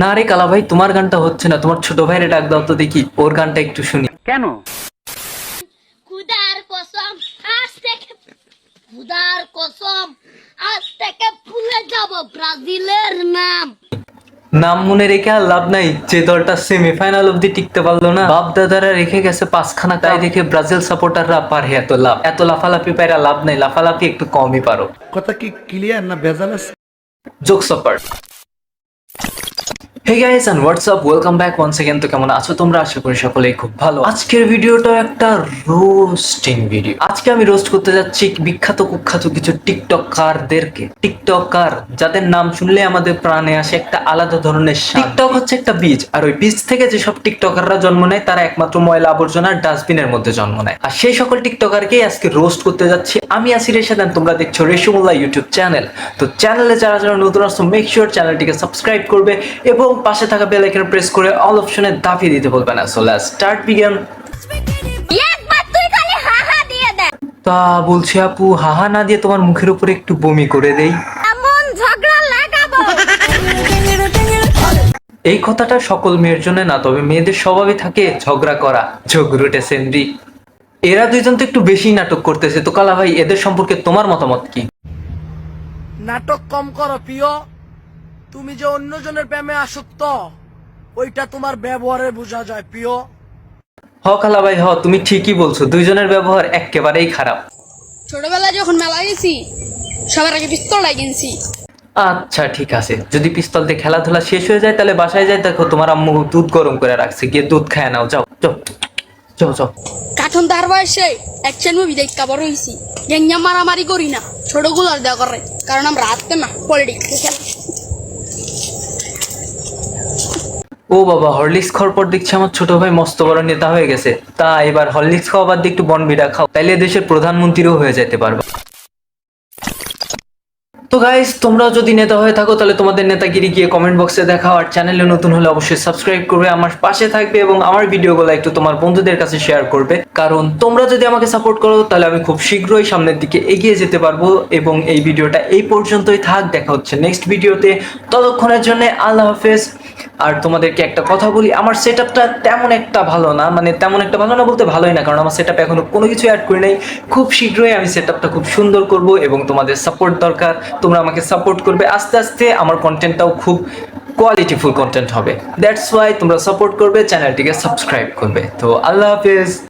না রে কালা ভাই, তোমার গানটা হচ্ছে না, তোমার ছোট ভাইরে ডাক দাও তো দেখি, ওর গানটা একটু শুনি। কেন? খুদার কসম আজ থেকে খুদার কসম আজ থেকে ভুলে যাব ব্রাজিলের নাম। নাম মনে রেখে আর লাভ নাই, যে দলটা সেমিফাইনাল অব্দি টিকতে পারলো না, বাপ দাদারা রেখে গেছে পাঁচখানা, তাই দেখে ব্রাজিল সাপোর্টাররা পারে এত লাফালাফি পায়রা লাভ নাই, লাফালাফি একটু কমই পারো। কথা কি ক্লিয়ার না ভেজাল আছে? Jokes apart. Hey guys and what's up, welcome back once again. তো কেমন আছো তোমরা? আশা করি সকলেই খুব ভালো। আজকের ভিডিওটা একটা রোস্টিং ভিডিও। আজকে আমি রোস্ট করতে যাচ্ছি বিখ্যাত কুখ্যাত কিছু টিকটকারদেরকে। টিকটকার যাদের নাম শুনলে আমাদের প্রাণে আসে একটা আলাদা ধরনের শান্তি। টিকটক হচ্ছে একটা বীজ, আর ওই বীজ থেকে যেসব টিকটকাররা জন্ম নেয় তারা একমাত্র ময়লা আবর্জনার ডাস্টবিনের মধ্যে জন্ম নেয়। আর সেই সকল টিকটকারকেই আজকে রোস্ট করতে যাচ্ছি আমি, আসি রেশাদ। তোমরা দেখছো রেশমুল্লাহ ইউটিউব চ্যানেল। তো চ্যানেলে যারা যারা নতুন আসছো মেক শিওর চ্যানেলটিকে সাবস্ক্রাইব করবে এবং পাশে থাকা বেল আইকন প্রেস করে অল অপশনে দাবিয়ে দিতে বলবে না। So let's start begin. একবার তুই খালি হাহা দিয়ে দে, তা বলছি আপু, হাহা না দিয়ে তোমার মুখের উপরে একটু বমি করে দেই। এমন ঝগড়া লাগাবো। এই কথাটা সকল মেয়ের জন্য না, তবে মেয়েদের স্বভাবই থাকে ঝগড়া করা, ঝগড়ুটে সেন্ডি। এরা দুইজন তো একটু বেশি নাটক করতেছে। তো কালা ভাই, এদের সম্পর্কে তোমার মতামত কি? নাটক কম করো প্রিয়। তুমি যে অন্যজনের প্রেমে আসক্ত, ওইটা তোমার ব্যবহারে বোঝা যায় প্রিয়। হ কালা ভাই হ, তুমি ঠিকই বলছো, দুইজনের ব্যবহার একেবারেই খারাপ। ছোটবেলায় যখন মেলা গেছি সবার আগে পিস্তল কিনছি। আচ্ছা ঠিক আছে, যদি পিস্তল দিয়ে খেলাধুলা শেষ হয়ে যায় তাহলে বাসায় যাই, দেখো তোমার আম্মু দুধ গরম করে রাখছে, গিয়ে দুধ খায় নাও, যাও যাও যাও যাও। কাঠন তার বয়সে অ্যাকশন মুভি দেখা বড় হয়েছি। গ্যাঞ্জাম মারামারি করি না, ছোটগুলোর দেওয়া করে, কারণ আমরা হাতে না পলিটিক্স খেলা। ও বাবা, হরলিক্স খাওয়ার পর দেখছি আমার ছোট ভাই মস্ত বড় নেতা হয়ে গেছে। তা এবার হরলিক্স খাওয়া বাদ দিয়ে একটু বনবিটা খাও, তাইলে দেশের প্রধানমন্ত্রীও হয়ে যেতে পারবে। তো গাইস, তোমরা যদি নেতা হয়ে থাকো তাহলে তোমাদের নেতাগিরি গিয়ে কমেন্ট বক্সে দেখাও, আর চ্যানেলে নতুন হলে অবশ্যই সাবস্ক্রাইব করবে, আমার পাশে থাকবে এবং আমার ভিডিওগুলো একটু তোমার বন্ধুদের কাছে শেয়ার করবে। কারণ তোমরা যদি আমাকে সাপোর্ট করো তাহলে আমি খুব শীঘ্রই সামনের দিকে এগিয়ে যেতে পারবো। এবং এই ভিডিওটা এই পর্যন্তই থাক, দেখা হচ্ছে নেক্সট ভিডিওতে। ততক্ষণের জন্য আল্লাহ হাফেজ। আর তোমাদেরকে একটা কথা বলি, আমার সেটআপটা তেমন একটা ভালো না, মানে তেমন একটা ভালো না বলতে ভালোই না, কারণ আমার সেটআপে এখনো কোনো কিছু অ্যাড করি নাই। খুব শীঘ্রই আমি সেটআপটা খুব সুন্দর করব এবং তোমাদের সাপোর্ট দরকার। তোমরা আমাকে সাপোর্ট করবে, আস্তে আস্তে আমার কন্টেন্টটাও খুব কোয়ালিটিফুল কন্টেন্ট হবে। দ্যাটস ওয়াই তোমরা সাপোর্ট করবে, চ্যানেলটিকে সাবস্ক্রাইব করবে। তো আল্লাহ হাফেজ।